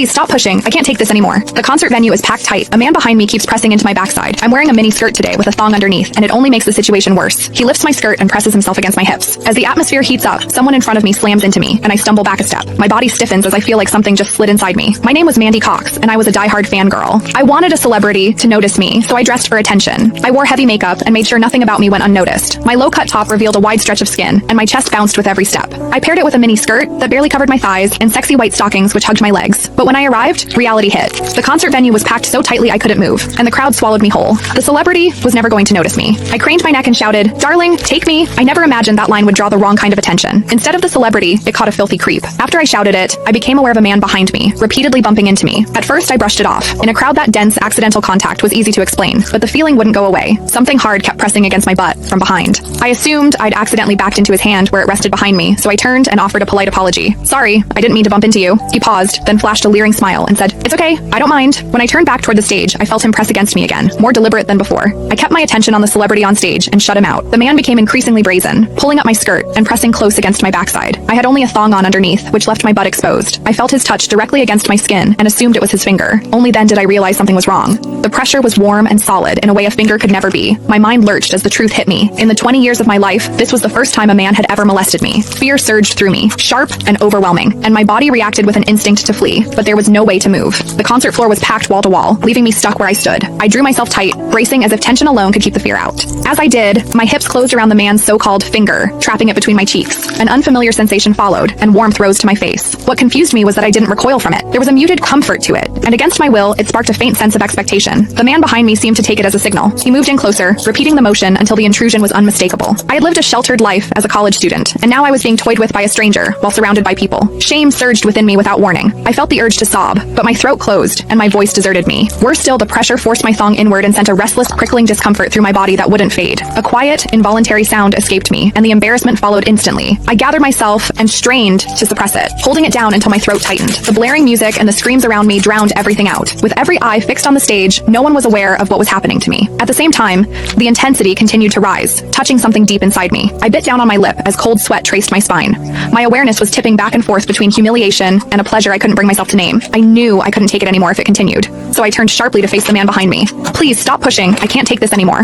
Please stop pushing. I can't take this anymore. The concert venue is packed tight. A man behind me keeps pressing into my backside. I'm wearing a mini skirt today with a thong underneath, and it only makes the situation worse. He lifts my skirt and presses himself against my hips. As the atmosphere heats up, someone in front of me slams into me, and I stumble back a step. My body stiffens as I feel like something just slid inside me. My name was Mandy Cox, and I was a diehard fangirl. I wanted a celebrity to notice me, so I dressed for attention. I wore heavy makeup and made sure nothing about me went unnoticed. My low-cut top revealed a wide stretch of skin, and my chest bounced with every step. I paired it with a mini skirt that barely covered my thighs and sexy white stockings which hugged my legs. But when I arrived, reality hit. The concert venue was packed so tightly I couldn't move, and the crowd swallowed me whole. The celebrity was never going to notice me. I craned my neck and shouted, "Darling, take me." I never imagined that line would draw the wrong kind of attention. Instead of the celebrity, it caught a filthy creep. After I shouted it, I became aware of a man behind me, repeatedly bumping into me. At first, I brushed it off. In a crowd that dense, accidental contact was easy to explain, but the feeling wouldn't go away. Something hard kept pressing against my butt from behind. I assumed I'd accidentally backed into his hand where it rested behind me, so I turned and offered a polite apology. "Sorry, I didn't mean to bump into you." He paused, then flashed a leering smile and said, "It's okay, I don't mind." When I turned back toward the stage, I felt him press against me again, more deliberate than before. I kept my attention on the celebrity on stage and shut him out. The man became increasingly brazen, pulling up my skirt and pressing close against my backside. I had only a thong on underneath, which left my butt exposed. I felt his touch directly against my skin and assumed it was his finger. Only then did I realize something was wrong. The pressure was warm and solid in a way a finger could never be. My mind lurched as the truth hit me. In the 20 years of my life, this was the first time a man had ever molested me. Fear surged through me, sharp and overwhelming, and my body reacted with an instinct to flee, but there was no way to move. The concert floor was packed wall to wall, leaving me stuck where I stood. I drew myself tight, bracing as if tension alone could keep the fear out. As I did, my hips closed around the man's so-called finger, trapping it between my cheeks. An unfamiliar sensation followed, and warmth rose to my face. What confused me was that I didn't recoil from it. There was a muted comfort to it, and against my will, it sparked a faint sense of expectation. The man behind me seemed to take it as a signal. He moved in closer, repeating the motion until the intrusion was unmistakable. I had lived a sheltered life as a college student, and now I was being toyed with by a stranger while surrounded by people. Shame surged within me without warning. I felt the urge to sob, but my throat closed, and my voice deserted me. Worse still, the pressure forced my thong inward and sent a restless, prickling discomfort through my body that wouldn't fade. A quiet, involuntary sound escaped me, and the embarrassment followed instantly. I gathered myself and strained to suppress it, holding it down until my throat tightened. The blaring music and the screams around me drowned everything out. With every eye fixed on the stage, no one was aware of what was happening to me. At the same time, the intensity continued to rise, touching something deep inside me. I bit down on my lip as cold sweat traced my spine. My awareness was tipping back and forth between humiliation and a pleasure I couldn't bring myself to name. I knew I couldn't take it anymore if it continued, so I turned sharply to face the man behind me. "Please stop pushing. I can't take this anymore."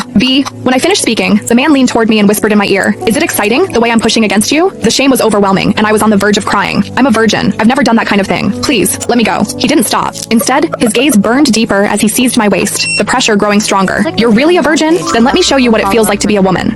When I finished speaking, the man leaned toward me and whispered in my ear, "Is it exciting, the way I'm pushing against you?" The shame was overwhelming, and I was on the verge of crying. "I'm a virgin. I've never done that kind of thing. Please, let me go." He didn't stop. Instead, his gaze burned deeper as he seized my waist, the pressure growing stronger. "You're really a virgin? Then let me show you what it feels like to be a woman."